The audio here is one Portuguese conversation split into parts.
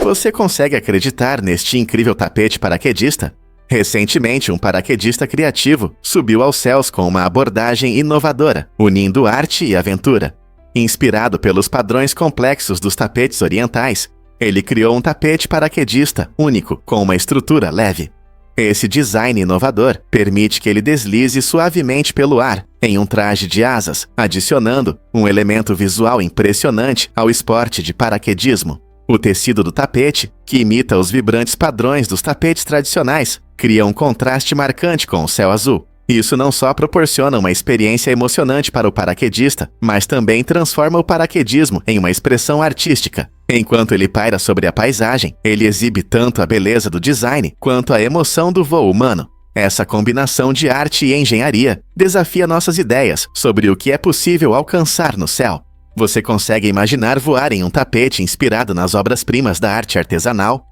Você consegue acreditar neste incrível tapete paraquedista? Recentemente, um paraquedista criativo subiu aos céus com uma abordagem inovadora, unindo arte e aventura. Inspirado pelos padrões complexos dos tapetes orientais, ele criou um tapete paraquedista único com uma estrutura leve. Esse design inovador permite que ele deslize suavemente pelo ar em um traje de asas, adicionando um elemento visual impressionante ao esporte de paraquedismo. O tecido do tapete, que imita os vibrantes padrões dos tapetes tradicionais, cria um contraste marcante com o céu azul. Isso não só proporciona uma experiência emocionante para o paraquedista, mas também transforma o paraquedismo em uma expressão artística. Enquanto ele paira sobre a paisagem, ele exibe tanto a beleza do design quanto a emoção do voo humano. Essa combinação de arte e engenharia desafia nossas ideias sobre o que é possível alcançar no céu. Você consegue imaginar voar em um tapete inspirado nas obras-primas da arte artesanal?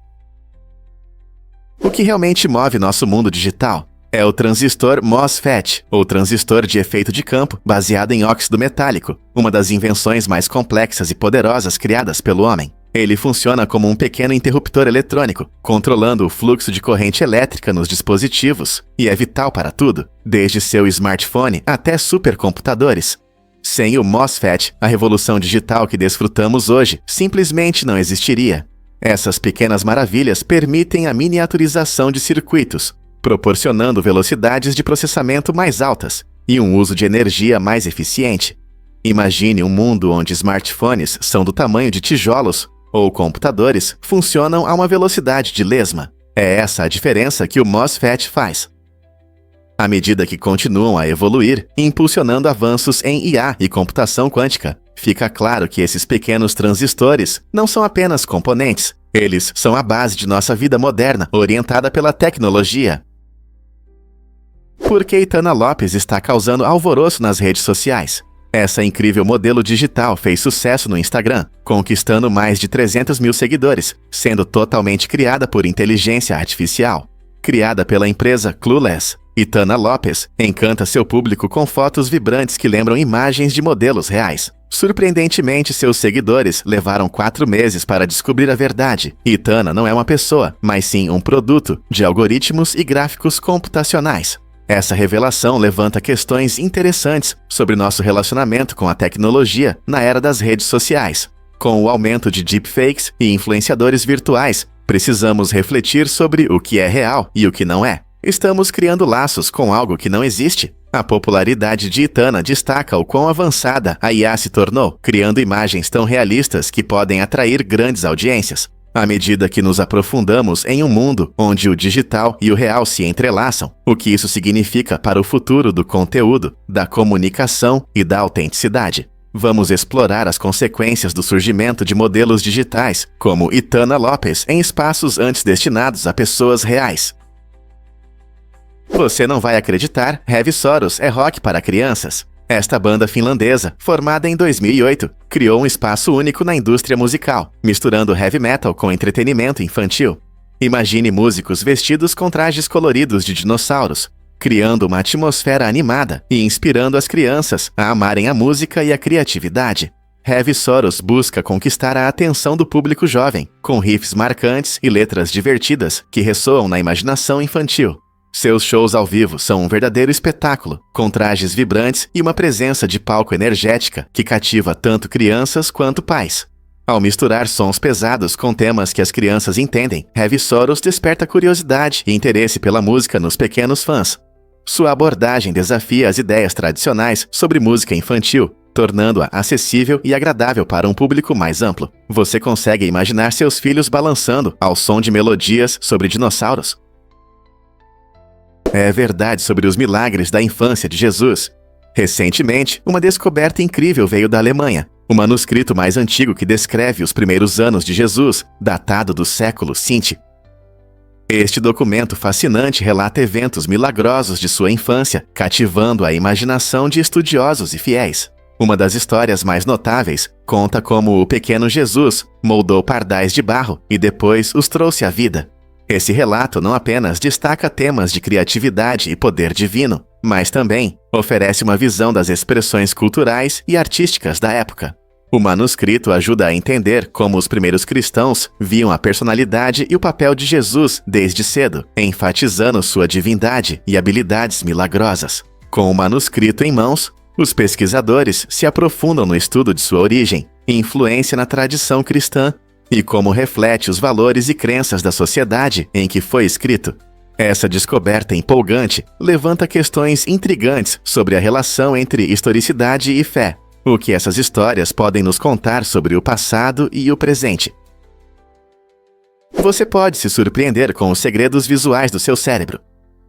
O que realmente move nosso mundo digital é o transistor MOSFET, ou transistor de efeito de campo, baseado em óxido metálico, uma das invenções mais complexas e poderosas criadas pelo homem. Ele funciona como um pequeno interruptor eletrônico, controlando o fluxo de corrente elétrica nos dispositivos, e é vital para tudo, desde seu smartphone até supercomputadores. Sem o MOSFET, a revolução digital que desfrutamos hoje simplesmente não existiria. Essas pequenas maravilhas permitem a miniaturização de circuitos, proporcionando velocidades de processamento mais altas e um uso de energia mais eficiente. Imagine um mundo onde smartphones são do tamanho de tijolos ou computadores funcionam a uma velocidade de lesma. É essa a diferença que o MOSFET faz. À medida que continuam a evoluir, impulsionando avanços em IA e computação quântica, fica claro que esses pequenos transistores não são apenas componentes, eles são a base de nossa vida moderna, orientada pela tecnologia. Por que Itana Lopes está causando alvoroço nas redes sociais? Essa incrível modelo digital fez sucesso no Instagram, conquistando mais de 300 mil seguidores, sendo totalmente criada por inteligência artificial. Criada pela empresa Clueless, Itana Lopes encanta seu público com fotos vibrantes que lembram imagens de modelos reais. Surpreendentemente, seus seguidores levaram 4 meses para descobrir a verdade. Itana não é uma pessoa, mas sim um produto de algoritmos e gráficos computacionais. Essa revelação levanta questões interessantes sobre nosso relacionamento com a tecnologia na era das redes sociais. Com o aumento de deepfakes e influenciadores virtuais, precisamos refletir sobre o que é real e o que não é. Estamos criando laços com algo que não existe. A popularidade de Itana destaca o quão avançada a IA se tornou, criando imagens tão realistas que podem atrair grandes audiências. À medida que nos aprofundamos em um mundo onde o digital e o real se entrelaçam, o que isso significa para o futuro do conteúdo, da comunicação e da autenticidade. Vamos explorar as consequências do surgimento de modelos digitais, como Itana Lopes, em espaços antes destinados a pessoas reais. Você não vai acreditar, Heavy Soros é rock para crianças. Esta banda finlandesa, formada em 2008, criou um espaço único na indústria musical, misturando heavy metal com entretenimento infantil. Imagine músicos vestidos com trajes coloridos de dinossauros, criando uma atmosfera animada e inspirando as crianças a amarem a música e a criatividade. Heavy Soros busca conquistar a atenção do público jovem, com riffs marcantes e letras divertidas que ressoam na imaginação infantil. Seus shows ao vivo são um verdadeiro espetáculo, com trajes vibrantes e uma presença de palco energética que cativa tanto crianças quanto pais. Ao misturar sons pesados com temas que as crianças entendem, Heavy Soros desperta curiosidade e interesse pela música nos pequenos fãs. Sua abordagem desafia as ideias tradicionais sobre música infantil, tornando-a acessível e agradável para um público mais amplo. Você consegue imaginar seus filhos balançando ao som de melodias sobre dinossauros? É verdade sobre os milagres da infância de Jesus. Recentemente, uma descoberta incrível veio da Alemanha. O manuscrito mais antigo que descreve os primeiros anos de Jesus, datado do século V. Este documento fascinante relata eventos milagrosos de sua infância, cativando a imaginação de estudiosos e fiéis. Uma das histórias mais notáveis conta como o pequeno Jesus moldou pardais de barro e depois os trouxe à vida. Esse relato não apenas destaca temas de criatividade e poder divino, mas também oferece uma visão das expressões culturais e artísticas da época. O manuscrito ajuda a entender como os primeiros cristãos viam a personalidade e o papel de Jesus desde cedo, enfatizando sua divindade e habilidades milagrosas. Com o manuscrito em mãos, os pesquisadores se aprofundam no estudo de sua origem e influência na tradição cristã e como reflete os valores e crenças da sociedade em que foi escrito. Essa descoberta empolgante levanta questões intrigantes sobre a relação entre historicidade e fé. O que essas histórias podem nos contar sobre o passado e o presente? Você pode se surpreender com os segredos visuais do seu cérebro.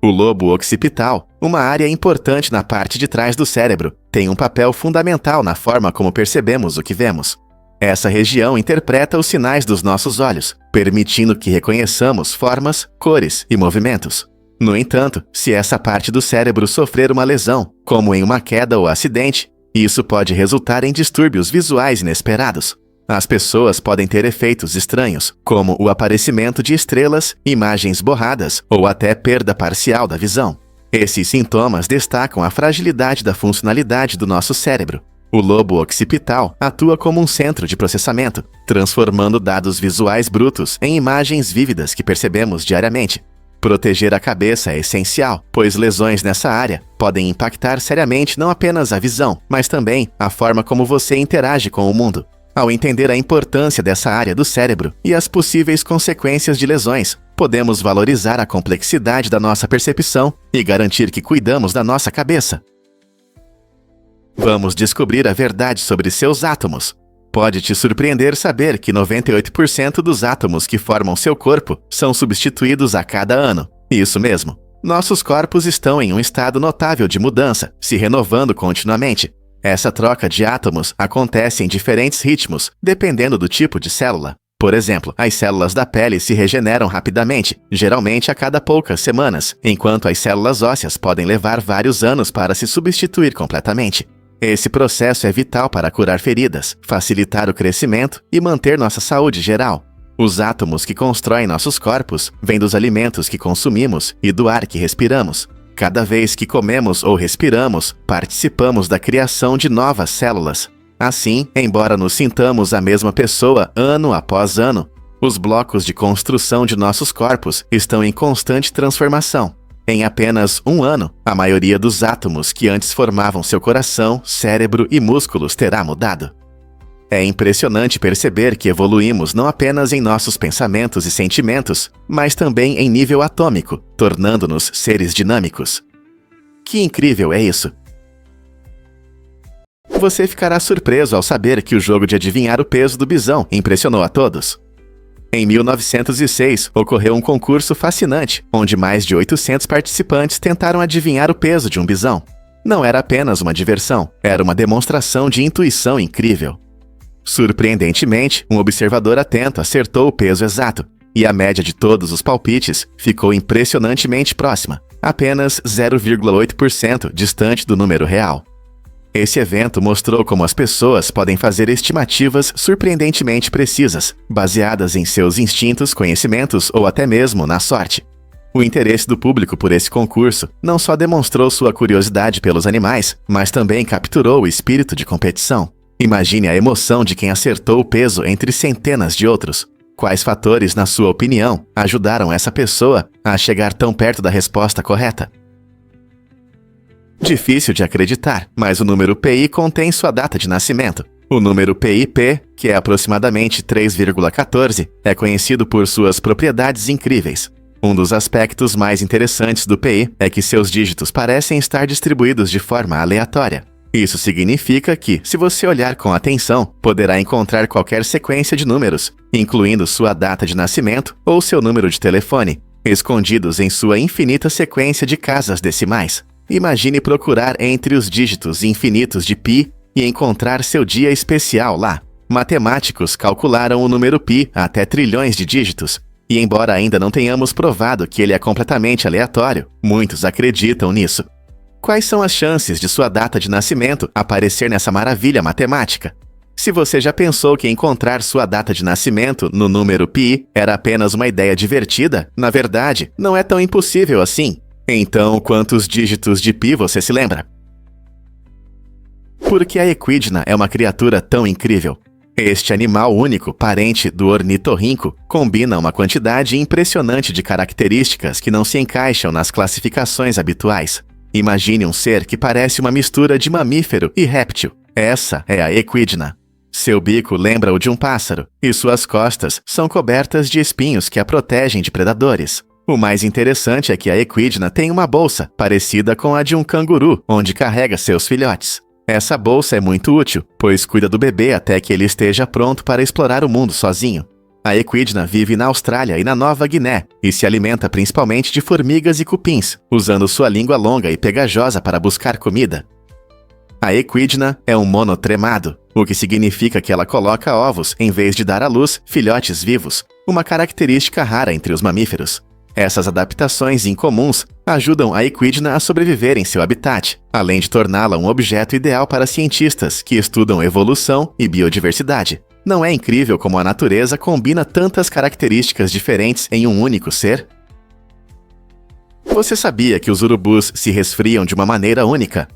O lobo occipital, uma área importante na parte de trás do cérebro, tem um papel fundamental na forma como percebemos o que vemos. Essa região interpreta os sinais dos nossos olhos, permitindo que reconheçamos formas, cores e movimentos. No entanto, se essa parte do cérebro sofrer uma lesão, como em uma queda ou acidente, isso pode resultar em distúrbios visuais inesperados. As pessoas podem ter efeitos estranhos, como o aparecimento de estrelas, imagens borradas ou até perda parcial da visão. Esses sintomas destacam a fragilidade da funcionalidade do nosso cérebro. O lobo occipital atua como um centro de processamento, transformando dados visuais brutos em imagens vívidas que percebemos diariamente. Proteger a cabeça é essencial, pois lesões nessa área podem impactar seriamente não apenas a visão, mas também a forma como você interage com o mundo. Ao entender a importância dessa área do cérebro e as possíveis consequências de lesões, podemos valorizar a complexidade da nossa percepção e garantir que cuidamos da nossa cabeça. Vamos descobrir a verdade sobre seus átomos. Pode te surpreender saber que 98% dos átomos que formam seu corpo são substituídos a cada ano. Isso mesmo. Nossos corpos estão em um estado notável de mudança, se renovando continuamente. Essa troca de átomos acontece em diferentes ritmos, dependendo do tipo de célula. Por exemplo, as células da pele se regeneram rapidamente, geralmente a cada poucas semanas, enquanto as células ósseas podem levar vários anos para se substituir completamente. Esse processo é vital para curar feridas, facilitar o crescimento e manter nossa saúde geral. Os átomos que constroem nossos corpos vêm dos alimentos que consumimos e do ar que respiramos. Cada vez que comemos ou respiramos, participamos da criação de novas células. Assim, embora nos sintamos a mesma pessoa ano após ano, os blocos de construção de nossos corpos estão em constante transformação. Em apenas um ano, a maioria dos átomos que antes formavam seu coração, cérebro e músculos terá mudado. É impressionante perceber que evoluímos não apenas em nossos pensamentos e sentimentos, mas também em nível atômico, tornando-nos seres dinâmicos. Que incrível é isso! Você ficará surpreso ao saber que o jogo de adivinhar o peso do bisão impressionou a todos. Em 1906, ocorreu um concurso fascinante, onde mais de 800 participantes tentaram adivinhar o peso de um bisão. Não era apenas uma diversão, era uma demonstração de intuição incrível. Surpreendentemente, um observador atento acertou o peso exato, e a média de todos os palpites ficou impressionantemente próxima, apenas 0,8% distante do número real. Esse evento mostrou como as pessoas podem fazer estimativas surpreendentemente precisas, baseadas em seus instintos, conhecimentos ou até mesmo na sorte. O interesse do público por esse concurso não só demonstrou sua curiosidade pelos animais, mas também capturou o espírito de competição. Imagine a emoção de quem acertou o peso entre centenas de outros. Quais fatores, na sua opinião, ajudaram essa pessoa a chegar tão perto da resposta correta? Difícil de acreditar, mas o número PI contém sua data de nascimento. O número PIP, que é aproximadamente 3,14, é conhecido por suas propriedades incríveis. Um dos aspectos mais interessantes do PI é que seus dígitos parecem estar distribuídos de forma aleatória. Isso significa que, se você olhar com atenção, poderá encontrar qualquer sequência de números, incluindo sua data de nascimento ou seu número de telefone, escondidos em sua infinita sequência de casas decimais. Imagine procurar entre os dígitos infinitos de π e encontrar seu dia especial lá. Matemáticos calcularam o número π até trilhões de dígitos, e embora ainda não tenhamos provado que ele é completamente aleatório, muitos acreditam nisso. Quais são as chances de sua data de nascimento aparecer nessa maravilha matemática? Se você já pensou que encontrar sua data de nascimento no número π era apenas uma ideia divertida, na verdade, não é tão impossível assim. Então, quantos dígitos de π você se lembra? Porque a equidna é uma criatura tão incrível. Este animal único, parente do ornitorrinco, combina uma quantidade impressionante de características que não se encaixam nas classificações habituais. Imagine um ser que parece uma mistura de mamífero e réptil. Essa é a equidna. Seu bico lembra o de um pássaro, e suas costas são cobertas de espinhos que a protegem de predadores. O mais interessante é que a equidna tem uma bolsa, parecida com a de um canguru, onde carrega seus filhotes. Essa bolsa é muito útil, pois cuida do bebê até que ele esteja pronto para explorar o mundo sozinho. A equidna vive na Austrália e na Nova Guiné, e se alimenta principalmente de formigas e cupins, usando sua língua longa e pegajosa para buscar comida. A equidna é um monotremado, o que significa que ela coloca ovos em vez de dar à luz filhotes vivos, uma característica rara entre os mamíferos. Essas adaptações incomuns ajudam a equidna a sobreviver em seu habitat, além de torná-la um objeto ideal para cientistas que estudam evolução e biodiversidade. Não é incrível como a natureza combina tantas características diferentes em um único ser? Você sabia que os urubus se resfriam de uma maneira única?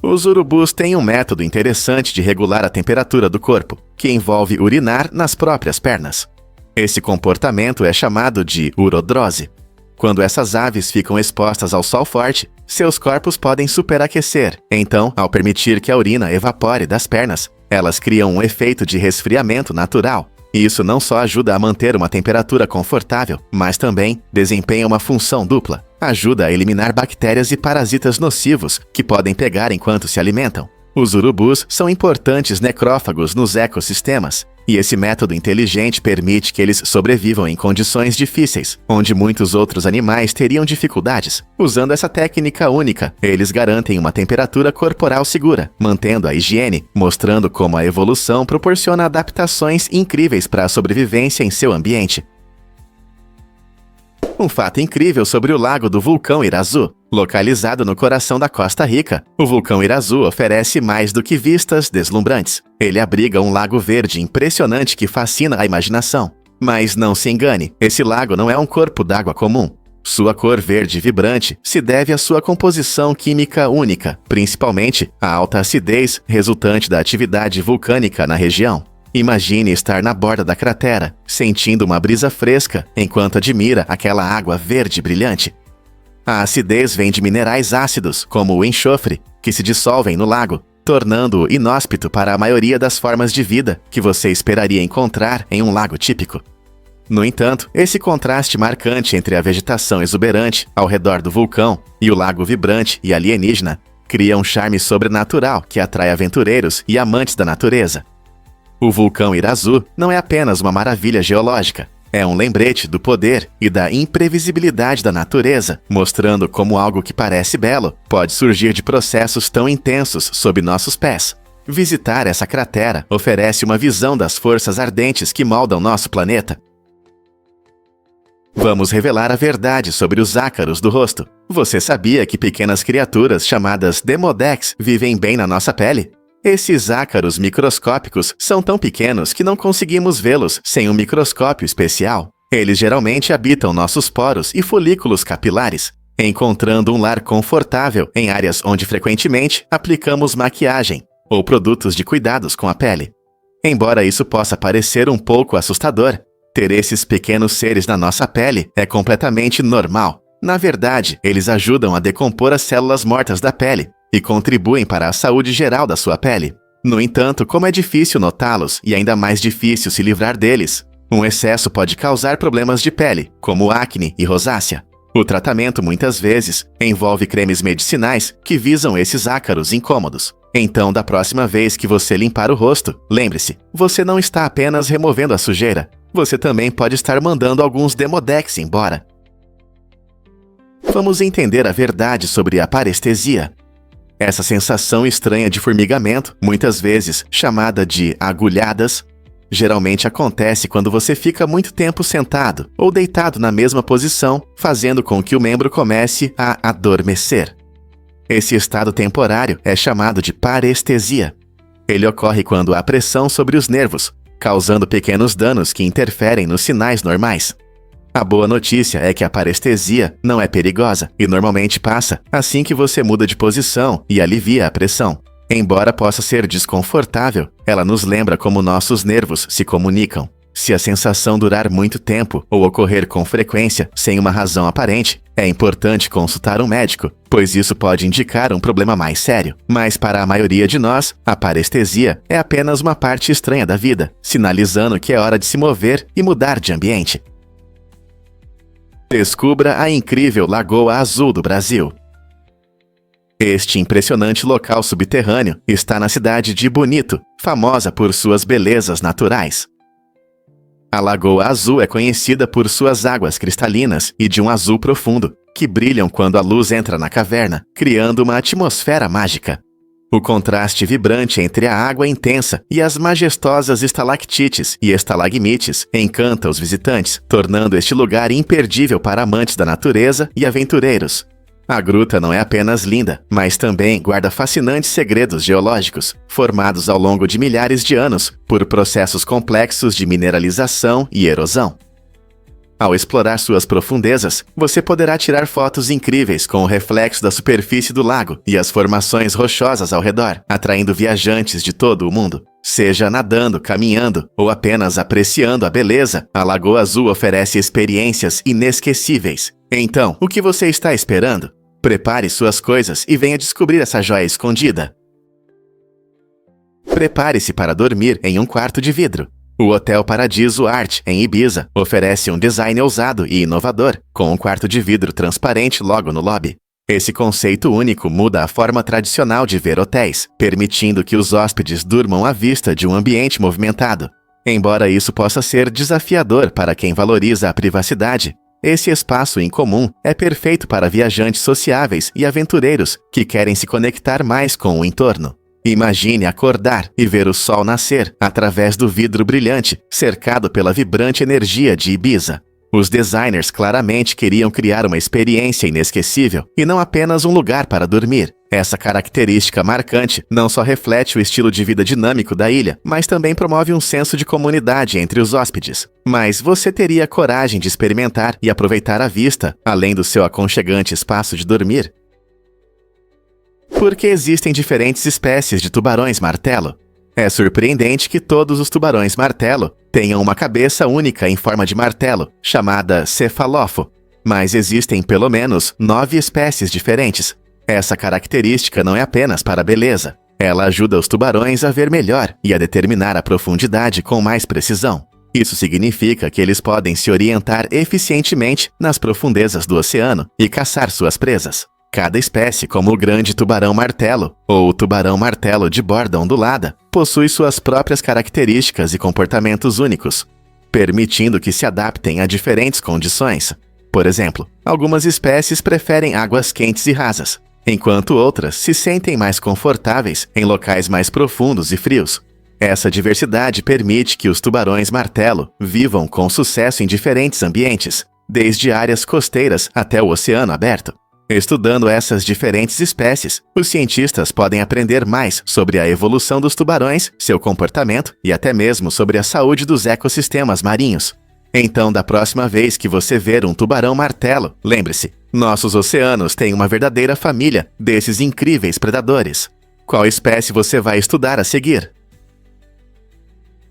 Os urubus têm um método interessante de regular a temperatura do corpo, que envolve urinar nas próprias pernas. Esse comportamento é chamado de urodrose. Quando essas aves ficam expostas ao sol forte, seus corpos podem superaquecer. Então, ao permitir que a urina evapore das pernas, elas criam um efeito de resfriamento natural. E isso não só ajuda a manter uma temperatura confortável, mas também desempenha uma função dupla. Ajuda a eliminar bactérias e parasitas nocivos que podem pegar enquanto se alimentam. Os urubus são importantes necrófagos nos ecossistemas, e esse método inteligente permite que eles sobrevivam em condições difíceis, onde muitos outros animais teriam dificuldades. Usando essa técnica única, eles garantem uma temperatura corporal segura, mantendo a higiene, mostrando como a evolução proporciona adaptações incríveis para a sobrevivência em seu ambiente. Um fato incrível sobre o lago do vulcão Irazu. Localizado no coração da Costa Rica, o vulcão Irazu oferece mais do que vistas deslumbrantes. Ele abriga um lago verde impressionante que fascina a imaginação. Mas não se engane, esse lago não é um corpo d'água comum. Sua cor verde vibrante se deve à sua composição química única, principalmente a alta acidez resultante da atividade vulcânica na região. Imagine estar na borda da cratera, sentindo uma brisa fresca, enquanto admira aquela água verde brilhante. A acidez vem de minerais ácidos, como o enxofre, que se dissolvem no lago, tornando-o inóspito para a maioria das formas de vida que você esperaria encontrar em um lago típico. No entanto, esse contraste marcante entre a vegetação exuberante ao redor do vulcão e o lago vibrante e alienígena cria um charme sobrenatural que atrai aventureiros e amantes da natureza. O vulcão Irazu não é apenas uma maravilha geológica, é um lembrete do poder e da imprevisibilidade da natureza, mostrando como algo que parece belo pode surgir de processos tão intensos sob nossos pés. Visitar essa cratera oferece uma visão das forças ardentes que moldam nosso planeta. Vamos revelar a verdade sobre os ácaros do rosto. Você sabia que pequenas criaturas chamadas Demodex vivem bem na nossa pele? Esses ácaros microscópicos são tão pequenos que não conseguimos vê-los sem um microscópio especial. Eles geralmente habitam nossos poros e folículos capilares, encontrando um lar confortável em áreas onde frequentemente aplicamos maquiagem ou produtos de cuidados com a pele. Embora isso possa parecer um pouco assustador, ter esses pequenos seres na nossa pele é completamente normal. Na verdade, eles ajudam a decompor as células mortas da pele e contribuem para a saúde geral da sua pele. No entanto, como é difícil notá-los e ainda mais difícil se livrar deles, um excesso pode causar problemas de pele, como acne e rosácea. O tratamento muitas vezes envolve cremes medicinais que visam esses ácaros incômodos. Então, da próxima vez que você limpar o rosto, lembre-se, você não está apenas removendo a sujeira, você também pode estar mandando alguns Demodex embora. Vamos entender a verdade sobre a parestesia. Essa sensação estranha de formigamento, muitas vezes chamada de agulhadas, geralmente acontece quando você fica muito tempo sentado ou deitado na mesma posição, fazendo com que o membro comece a adormecer. Esse estado temporário é chamado de parestesia. Ele ocorre quando há pressão sobre os nervos, causando pequenos danos que interferem nos sinais normais. A boa notícia é que a parestesia não é perigosa e normalmente passa assim que você muda de posição e alivia a pressão. Embora possa ser desconfortável, ela nos lembra como nossos nervos se comunicam. Se a sensação durar muito tempo ou ocorrer com frequência sem uma razão aparente, é importante consultar um médico, pois isso pode indicar um problema mais sério. Mas para a maioria de nós, a parestesia é apenas uma parte estranha da vida, sinalizando que é hora de se mover e mudar de ambiente. Descubra a incrível Lagoa Azul do Brasil. Este impressionante local subterrâneo está na cidade de Bonito, famosa por suas belezas naturais. A Lagoa Azul é conhecida por suas águas cristalinas e de um azul profundo, que brilham quando a luz entra na caverna, criando uma atmosfera mágica. O contraste vibrante entre a água intensa e as majestosas estalactites e estalagmites encanta os visitantes, tornando este lugar imperdível para amantes da natureza e aventureiros. A gruta não é apenas linda, mas também guarda fascinantes segredos geológicos, formados ao longo de milhares de anos por processos complexos de mineralização e erosão. Ao explorar suas profundezas, você poderá tirar fotos incríveis com o reflexo da superfície do lago e as formações rochosas ao redor, atraindo viajantes de todo o mundo. Seja nadando, caminhando ou apenas apreciando a beleza, a Lagoa Azul oferece experiências inesquecíveis. Então, o que você está esperando? Prepare suas coisas e venha descobrir essa joia escondida. Prepare-se para dormir em um quarto de vidro. O Hotel Paradiso Art, em Ibiza, oferece um design ousado e inovador, com um quarto de vidro transparente logo no lobby. Esse conceito único muda a forma tradicional de ver hotéis, permitindo que os hóspedes durmam à vista de um ambiente movimentado. Embora isso possa ser desafiador para quem valoriza a privacidade, esse espaço incomum é perfeito para viajantes sociáveis e aventureiros que querem se conectar mais com o entorno. Imagine acordar e ver o sol nascer através do vidro brilhante, cercado pela vibrante energia de Ibiza. Os designers claramente queriam criar uma experiência inesquecível e não apenas um lugar para dormir. Essa característica marcante não só reflete o estilo de vida dinâmico da ilha, mas também promove um senso de comunidade entre os hóspedes. Mas você teria coragem de experimentar e aproveitar a vista, além do seu aconchegante espaço de dormir? Por que existem diferentes espécies de tubarões-martelo? É surpreendente que todos os tubarões-martelo tenham uma cabeça única em forma de martelo, chamada cefalófo, mas existem pelo menos 9 espécies diferentes. Essa característica não é apenas para a beleza. Ela ajuda os tubarões a ver melhor e a determinar a profundidade com mais precisão. Isso significa que eles podem se orientar eficientemente nas profundezas do oceano e caçar suas presas. Cada espécie, como o grande tubarão-martelo ou o tubarão-martelo de borda ondulada, possui suas próprias características e comportamentos únicos, permitindo que se adaptem a diferentes condições. Por exemplo, algumas espécies preferem águas quentes e rasas, enquanto outras se sentem mais confortáveis em locais mais profundos e frios. Essa diversidade permite que os tubarões-martelo vivam com sucesso em diferentes ambientes, desde áreas costeiras até o oceano aberto. Estudando essas diferentes espécies, os cientistas podem aprender mais sobre a evolução dos tubarões, seu comportamento e até mesmo sobre a saúde dos ecossistemas marinhos. Então, da próxima vez que você ver um tubarão-martelo, lembre-se, nossos oceanos têm uma verdadeira família desses incríveis predadores. Qual espécie você vai estudar a seguir?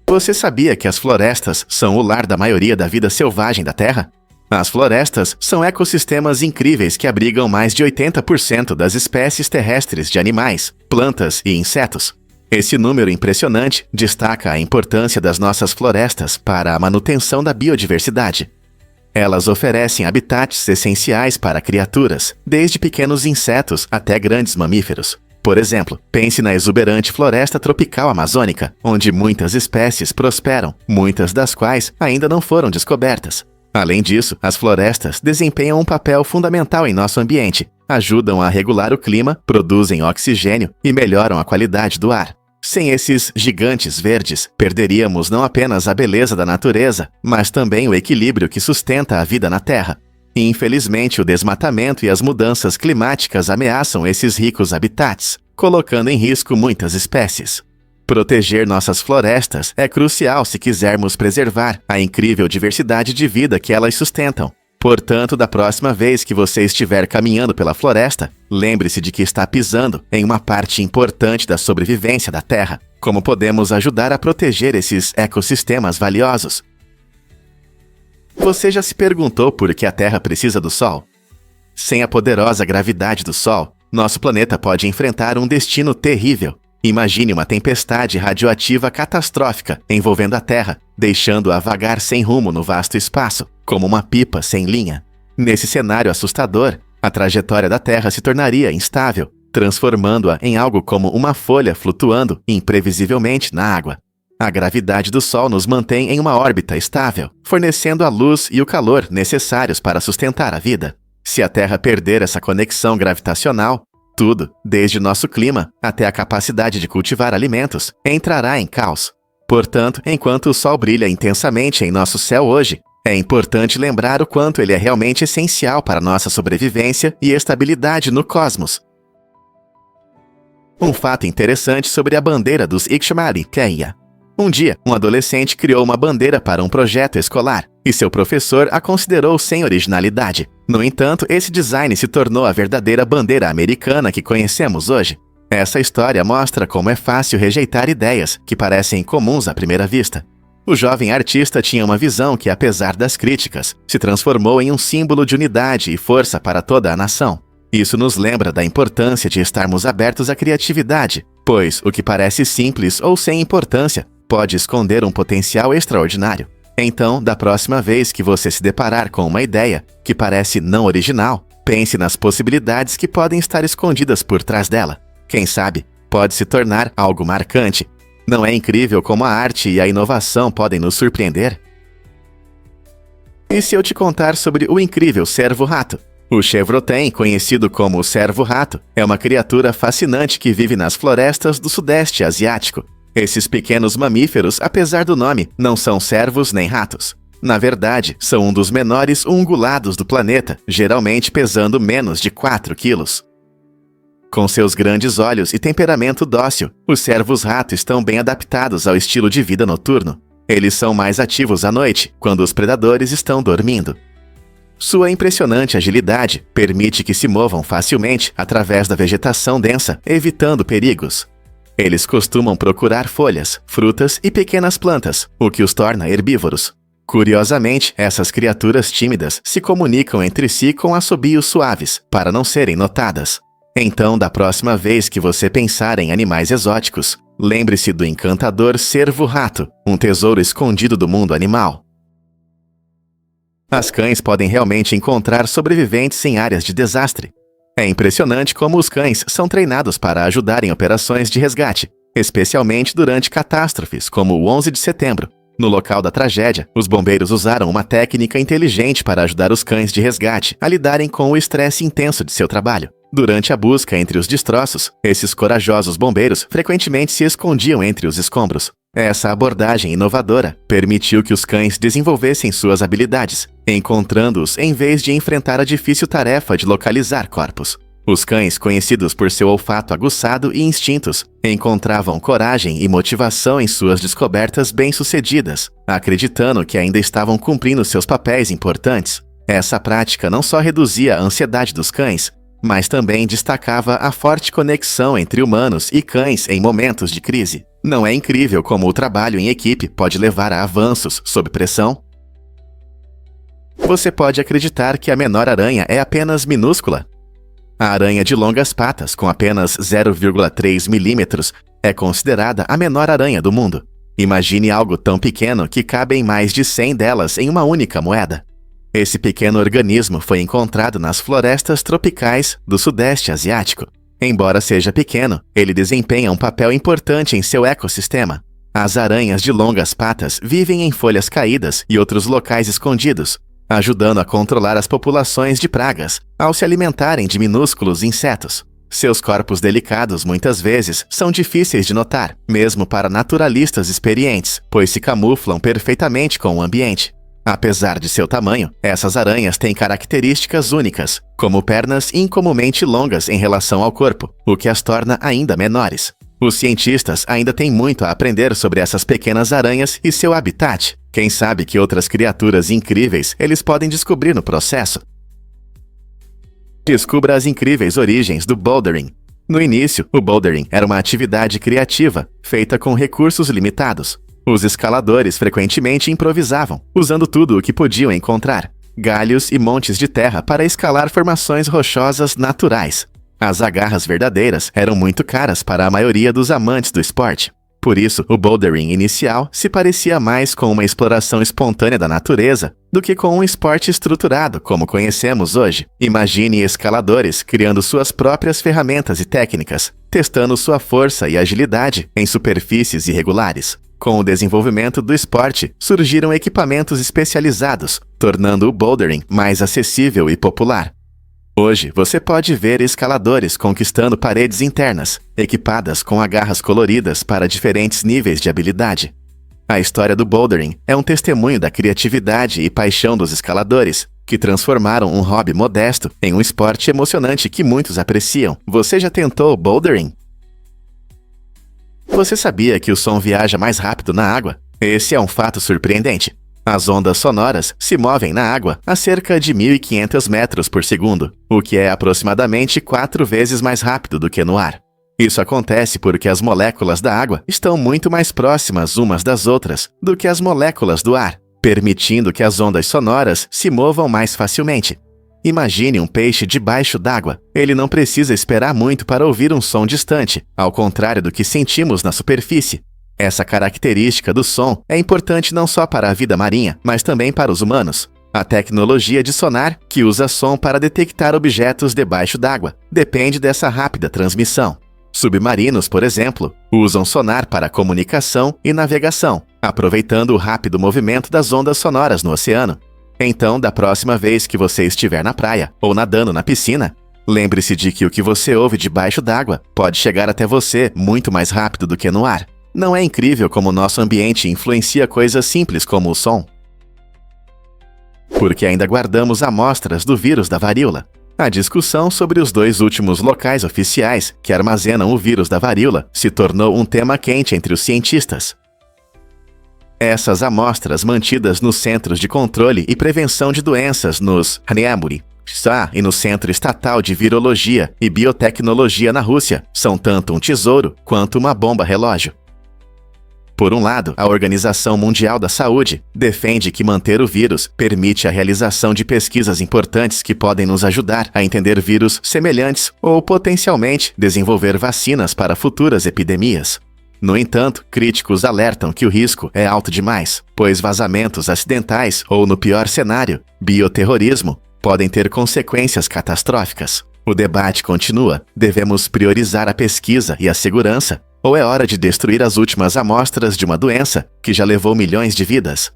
Você sabia que as florestas são o lar da maioria da vida selvagem da Terra? As florestas são ecossistemas incríveis que abrigam mais de 80% das espécies terrestres de animais, plantas e insetos. Esse número impressionante destaca a importância das nossas florestas para a manutenção da biodiversidade. Elas oferecem habitats essenciais para criaturas, desde pequenos insetos até grandes mamíferos. Por exemplo, pense na exuberante floresta tropical amazônica, onde muitas espécies prosperam, muitas das quais ainda não foram descobertas. Além disso, as florestas desempenham um papel fundamental em nosso ambiente, ajudam a regular o clima, produzem oxigênio e melhoram a qualidade do ar. Sem esses gigantes verdes, perderíamos não apenas a beleza da natureza, mas também o equilíbrio que sustenta a vida na Terra. E, infelizmente, o desmatamento e as mudanças climáticas ameaçam esses ricos habitats, colocando em risco muitas espécies. Proteger nossas florestas é crucial se quisermos preservar a incrível diversidade de vida que elas sustentam. Portanto, da próxima vez que você estiver caminhando pela floresta, lembre-se de que está pisando em uma parte importante da sobrevivência da Terra. Como podemos ajudar a proteger esses ecossistemas valiosos? Você já se perguntou por que a Terra precisa do Sol? Sem a poderosa gravidade do Sol, nosso planeta pode enfrentar um destino terrível. Imagine uma tempestade radioativa catastrófica envolvendo a Terra, deixando-a vagar sem rumo no vasto espaço, como uma pipa sem linha. Nesse cenário assustador, a trajetória da Terra se tornaria instável, transformando-a em algo como uma folha flutuando imprevisivelmente na água. A gravidade do Sol nos mantém em uma órbita estável, fornecendo a luz e o calor necessários para sustentar a vida. Se a Terra perder essa conexão gravitacional, tudo, desde nosso clima até a capacidade de cultivar alimentos, entrará em caos. Portanto, enquanto o Sol brilha intensamente em nosso céu hoje, é importante lembrar o quanto ele é realmente essencial para nossa sobrevivência e estabilidade no cosmos. Um fato interessante sobre a bandeira dos Ixmari-Keia. Um dia, um adolescente criou uma bandeira para um projeto escolar, e seu professor a considerou sem originalidade. No entanto, esse design se tornou a verdadeira bandeira americana que conhecemos hoje. Essa história mostra como é fácil rejeitar ideias que parecem comuns à primeira vista. O jovem artista tinha uma visão que, apesar das críticas, se transformou em um símbolo de unidade e força para toda a nação. Isso nos lembra da importância de estarmos abertos à criatividade, pois o que parece simples ou sem importância pode esconder um potencial extraordinário. Então, da próxima vez que você se deparar com uma ideia que parece não original, pense nas possibilidades que podem estar escondidas por trás dela. Quem sabe, pode se tornar algo marcante. Não é incrível como a arte e a inovação podem nos surpreender? E se eu te contar sobre o incrível cervo-rato? O chevrotem, conhecido como o cervo-rato, é uma criatura fascinante que vive nas florestas do Sudeste Asiático. Esses pequenos mamíferos, apesar do nome, não são cervos nem ratos. Na verdade, são um dos menores ungulados do planeta, geralmente pesando menos de 4 quilos. Com seus grandes olhos e temperamento dócil, os cervos-rato estão bem adaptados ao estilo de vida noturno. Eles são mais ativos à noite, quando os predadores estão dormindo. Sua impressionante agilidade permite que se movam facilmente através da vegetação densa, evitando perigos. Eles costumam procurar folhas, frutas e pequenas plantas, o que os torna herbívoros. Curiosamente, essas criaturas tímidas se comunicam entre si com assobios suaves, para não serem notadas. Então, da próxima vez que você pensar em animais exóticos, lembre-se do encantador cervo-rato, um tesouro escondido do mundo animal. As cães podem realmente encontrar sobreviventes em áreas de desastre. É impressionante como os cães são treinados para ajudar em operações de resgate, especialmente durante catástrofes como o 11 de setembro. No local da tragédia, os bombeiros usaram uma técnica inteligente para ajudar os cães de resgate a lidarem com o estresse intenso de seu trabalho. Durante a busca entre os destroços, esses corajosos bombeiros frequentemente se escondiam entre os escombros. Essa abordagem inovadora permitiu que os cães desenvolvessem suas habilidades, encontrando-os em vez de enfrentar a difícil tarefa de localizar corpos. Os cães, conhecidos por seu olfato aguçado e instintos, encontravam coragem e motivação em suas descobertas bem-sucedidas, acreditando que ainda estavam cumprindo seus papéis importantes. Essa prática não só reduzia a ansiedade dos cães, mas também destacava a forte conexão entre humanos e cães em momentos de crise. Não é incrível como o trabalho em equipe pode levar a avanços sob pressão? Você pode acreditar que a menor aranha é apenas minúscula? A aranha de longas patas, com apenas 0,3 milímetros, é considerada a menor aranha do mundo. Imagine algo tão pequeno que cabem mais de 100 delas em uma única moeda. Esse pequeno organismo foi encontrado nas florestas tropicais do Sudeste Asiático. Embora seja pequeno, ele desempenha um papel importante em seu ecossistema. As aranhas de longas patas vivem em folhas caídas e outros locais escondidos, ajudando a controlar as populações de pragas, ao se alimentarem de minúsculos insetos. Seus corpos delicados muitas vezes são difíceis de notar, mesmo para naturalistas experientes, pois se camuflam perfeitamente com o ambiente. Apesar de seu tamanho, essas aranhas têm características únicas, como pernas incomumente longas em relação ao corpo, o que as torna ainda menores. Os cientistas ainda têm muito a aprender sobre essas pequenas aranhas e seu habitat. Quem sabe que outras criaturas incríveis eles podem descobrir no processo. Descubra as incríveis origens do bouldering. No início, o bouldering era uma atividade criativa, feita com recursos limitados. Os escaladores frequentemente improvisavam, usando tudo o que podiam encontrar: galhos e montes de terra para escalar formações rochosas naturais. As agarras verdadeiras eram muito caras para a maioria dos amantes do esporte. Por isso, o bouldering inicial se parecia mais com uma exploração espontânea da natureza do que com um esporte estruturado como conhecemos hoje. Imagine escaladores criando suas próprias ferramentas e técnicas, testando sua força e agilidade em superfícies irregulares. Com o desenvolvimento do esporte, surgiram equipamentos especializados, tornando o bouldering mais acessível e popular. Hoje, você pode ver escaladores conquistando paredes internas, equipadas com agarras coloridas para diferentes níveis de habilidade. A história do bouldering é um testemunho da criatividade e paixão dos escaladores, que transformaram um hobby modesto em um esporte emocionante que muitos apreciam. Você já tentou bouldering? Você sabia que o som viaja mais rápido na água? Esse é um fato surpreendente. As ondas sonoras se movem na água a cerca de 1.500 metros por segundo, o que é aproximadamente 4 vezes mais rápido do que no ar. Isso acontece porque as moléculas da água estão muito mais próximas umas das outras do que as moléculas do ar, permitindo que as ondas sonoras se movam mais facilmente. Imagine um peixe debaixo d'água. Ele não precisa esperar muito para ouvir um som distante, ao contrário do que sentimos na superfície. Essa característica do som é importante não só para a vida marinha, mas também para os humanos. A tecnologia de sonar, que usa som para detectar objetos debaixo d'água, depende dessa rápida transmissão. Submarinos, por exemplo, usam sonar para comunicação e navegação, aproveitando o rápido movimento das ondas sonoras no oceano. Então, da próxima vez que você estiver na praia ou nadando na piscina, lembre-se de que o que você ouve debaixo d'água pode chegar até você muito mais rápido do que no ar. Não é incrível como nosso ambiente influencia coisas simples como o som? Porque ainda guardamos amostras do vírus da varíola. A discussão sobre os 2 últimos locais oficiais que armazenam o vírus da varíola se tornou um tema quente entre os cientistas. Essas amostras mantidas nos Centros de Controle e Prevenção de Doenças nos RNEMURI e no Centro Estatal de Virologia e Biotecnologia na Rússia são tanto um tesouro quanto uma bomba relógio. Por um lado, a Organização Mundial da Saúde defende que manter o vírus permite a realização de pesquisas importantes que podem nos ajudar a entender vírus semelhantes ou, potencialmente, desenvolver vacinas para futuras epidemias. No entanto, críticos alertam que o risco é alto demais, pois vazamentos acidentais ou, no pior cenário, bioterrorismo, podem ter consequências catastróficas. O debate continua. Devemos priorizar a pesquisa e a segurança? Ou é hora de destruir as últimas amostras de uma doença que já levou milhões de vidas?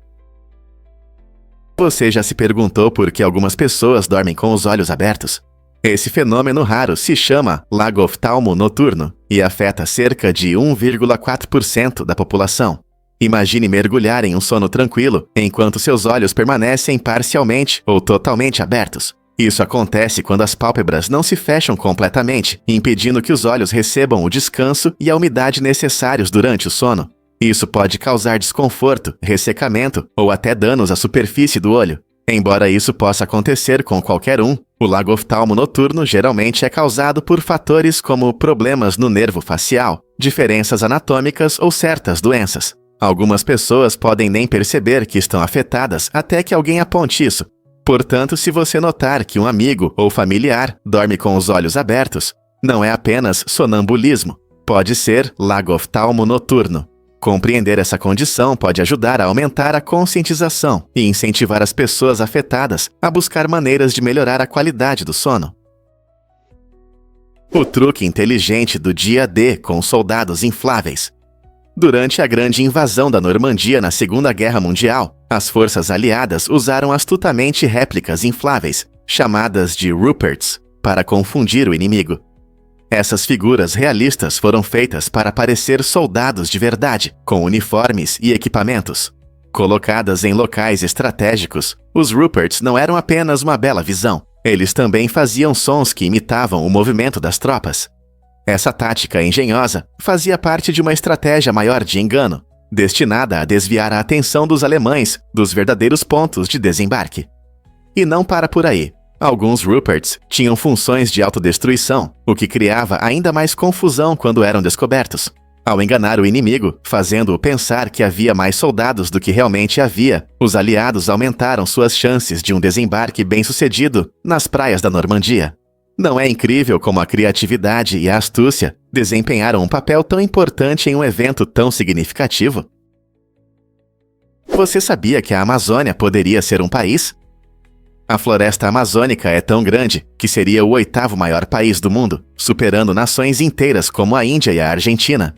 Você já se perguntou por que algumas pessoas dormem com os olhos abertos? Esse fenômeno raro se chama lagoftalmo noturno e afeta cerca de 1,4% da população. Imagine mergulhar em um sono tranquilo enquanto seus olhos permanecem parcialmente ou totalmente abertos. Isso acontece quando as pálpebras não se fecham completamente, impedindo que os olhos recebam o descanso e a umidade necessários durante o sono. Isso pode causar desconforto, ressecamento ou até danos à superfície do olho. Embora isso possa acontecer com qualquer um, o lagoftalmo noturno geralmente é causado por fatores como problemas no nervo facial, diferenças anatômicas ou certas doenças. Algumas pessoas podem nem perceber que estão afetadas até que alguém aponte isso. Portanto, se você notar que um amigo ou familiar dorme com os olhos abertos, não é apenas sonambulismo, pode ser lagoftalmo noturno. Compreender essa condição pode ajudar a aumentar a conscientização e incentivar as pessoas afetadas a buscar maneiras de melhorar a qualidade do sono. O truque inteligente do dia D com soldados infláveis. Durante a grande invasão da Normandia na Segunda Guerra Mundial, as forças aliadas usaram astutamente réplicas infláveis, chamadas de Ruperts, para confundir o inimigo. Essas figuras realistas foram feitas para parecer soldados de verdade, com uniformes e equipamentos. Colocadas em locais estratégicos, os Ruperts não eram apenas uma bela visão, eles também faziam sons que imitavam o movimento das tropas. Essa tática engenhosa fazia parte de uma estratégia maior de engano, destinada a desviar a atenção dos alemães dos verdadeiros pontos de desembarque. E não para por aí. Alguns Ruperts tinham funções de autodestruição, o que criava ainda mais confusão quando eram descobertos. Ao enganar o inimigo, fazendo-o pensar que havia mais soldados do que realmente havia, os aliados aumentaram suas chances de um desembarque bem-sucedido nas praias da Normandia. Não é incrível como a criatividade e a astúcia desempenharam um papel tão importante em um evento tão significativo? Você sabia que a Amazônia poderia ser um país? A floresta amazônica é tão grande que seria o 8º maior país do mundo, superando nações inteiras como a Índia e a Argentina.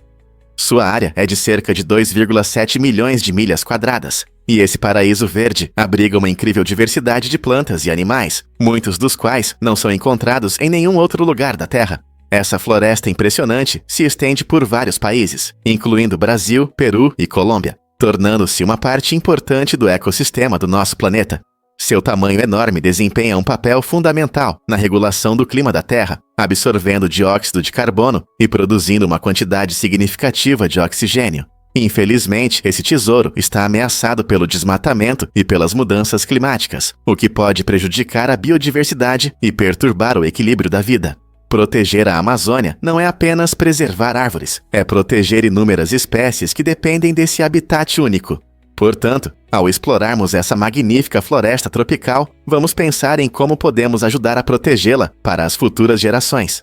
Sua área é de cerca de 2,7 milhões de milhas quadradas, e esse paraíso verde abriga uma incrível diversidade de plantas e animais, muitos dos quais não são encontrados em nenhum outro lugar da Terra. Essa floresta impressionante se estende por vários países, incluindo Brasil, Peru e Colômbia, tornando-se uma parte importante do ecossistema do nosso planeta. Seu tamanho enorme desempenha um papel fundamental na regulação do clima da Terra, absorvendo dióxido de carbono e produzindo uma quantidade significativa de oxigênio. Infelizmente, esse tesouro está ameaçado pelo desmatamento e pelas mudanças climáticas, o que pode prejudicar a biodiversidade e perturbar o equilíbrio da vida. Proteger a Amazônia não é apenas preservar árvores, é proteger inúmeras espécies que dependem desse habitat único. Portanto, ao explorarmos essa magnífica floresta tropical, vamos pensar em como podemos ajudar a protegê-la para as futuras gerações.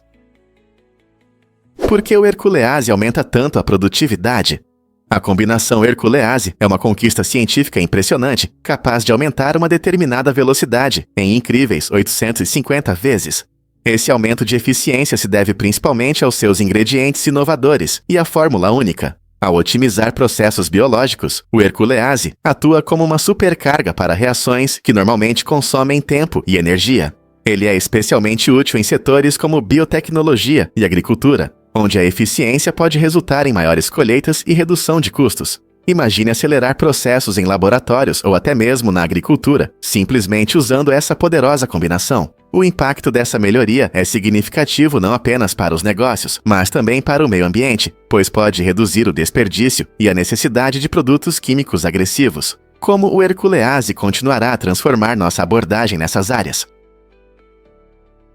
Por que o Herculease aumenta tanto a produtividade? A combinação Herculease é uma conquista científica impressionante, capaz de aumentar uma determinada velocidade em incríveis 850 vezes. Esse aumento de eficiência se deve principalmente aos seus ingredientes inovadores e à fórmula única. Ao otimizar processos biológicos, o Herculease atua como uma supercarga para reações que normalmente consomem tempo e energia. Ele é especialmente útil em setores como biotecnologia e agricultura, onde a eficiência pode resultar em maiores colheitas e redução de custos. Imagine acelerar processos em laboratórios ou até mesmo na agricultura, simplesmente usando essa poderosa combinação. O impacto dessa melhoria é significativo não apenas para os negócios, mas também para o meio ambiente, pois pode reduzir o desperdício e a necessidade de produtos químicos agressivos. Como o Herculease continuará a transformar nossa abordagem nessas áreas?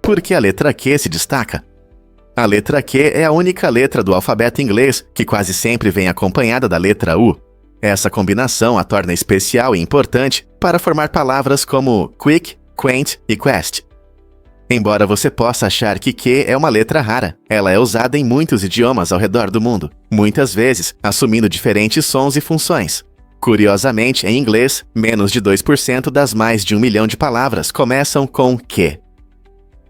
Por que a letra Q se destaca? A letra Q é a única letra do alfabeto inglês que quase sempre vem acompanhada da letra U. Essa combinação a torna especial e importante para formar palavras como quick, quaint e quest. Embora você possa achar que Q é uma letra rara, ela é usada em muitos idiomas ao redor do mundo, muitas vezes assumindo diferentes sons e funções. Curiosamente, em inglês, menos de 2% das mais de 1 milhão de palavras começam com Q.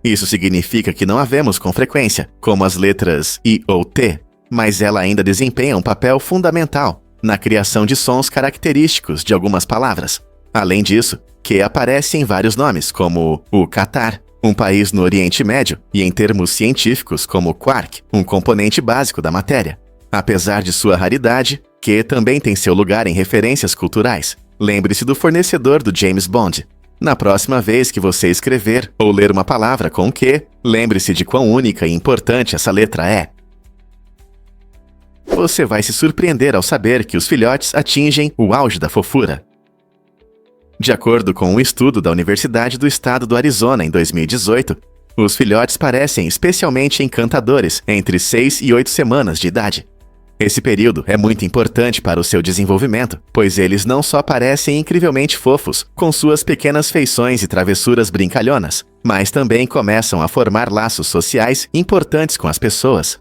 Isso significa que não a vemos com frequência, como as letras I ou T, mas ela ainda desempenha um papel fundamental na criação de sons característicos de algumas palavras. Além disso, Q aparece em vários nomes, como o Catar, um país no Oriente Médio, e em termos científicos como quark, um componente básico da matéria. Apesar de sua raridade, Q também tem seu lugar em referências culturais. Lembre-se do fornecedor do James Bond. Na próxima vez que você escrever ou ler uma palavra com Q, lembre-se de quão única e importante essa letra é. Você vai se surpreender ao saber que os filhotes atingem o auge da fofura. De acordo com um estudo da Universidade do Estado do Arizona em 2018, os filhotes parecem especialmente encantadores entre 6 e 8 semanas de idade. Esse período é muito importante para o seu desenvolvimento, pois eles não só parecem incrivelmente fofos, com suas pequenas feições e travessuras brincalhonas, mas também começam a formar laços sociais importantes com as pessoas.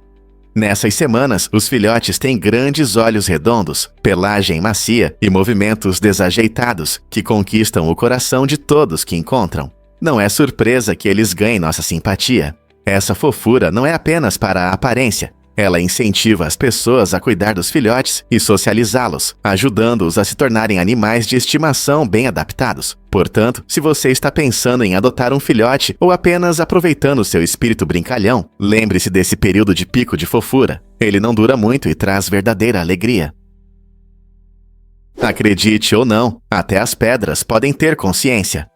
Nessas semanas, os filhotes têm grandes olhos redondos, pelagem macia e movimentos desajeitados que conquistam o coração de todos que encontram. Não é surpresa que eles ganhem nossa simpatia. Essa fofura não é apenas para a aparência. Ela incentiva as pessoas a cuidar dos filhotes e socializá-los, ajudando-os a se tornarem animais de estimação bem adaptados. Portanto, se você está pensando em adotar um filhote ou apenas aproveitando seu espírito brincalhão, lembre-se desse período de pico de fofura. Ele não dura muito e traz verdadeira alegria. Acredite ou não, até as pedras podem ter consciência.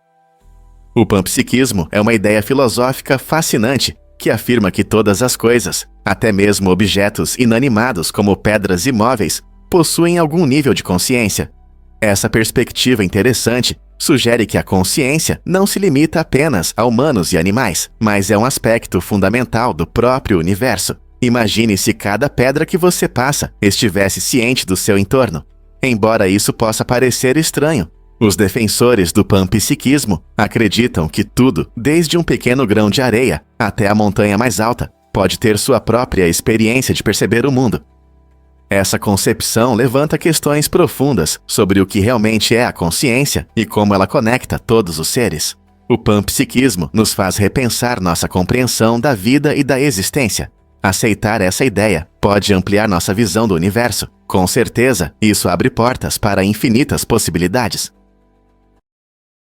O panpsiquismo é uma ideia filosófica fascinante que afirma que todas as coisas, até mesmo objetos inanimados como pedras e móveis, possuem algum nível de consciência. Essa perspectiva interessante sugere que a consciência não se limita apenas a humanos e animais, mas é um aspecto fundamental do próprio universo. Imagine se cada pedra que você passa estivesse ciente do seu entorno. Embora isso possa parecer estranho, os defensores do panpsiquismo acreditam que tudo, desde um pequeno grão de areia até a montanha mais alta, pode ter sua própria experiência de perceber o mundo. Essa concepção levanta questões profundas sobre o que realmente é a consciência e como ela conecta todos os seres. O panpsiquismo nos faz repensar nossa compreensão da vida e da existência. Aceitar essa ideia pode ampliar nossa visão do universo. Com certeza, isso abre portas para infinitas possibilidades.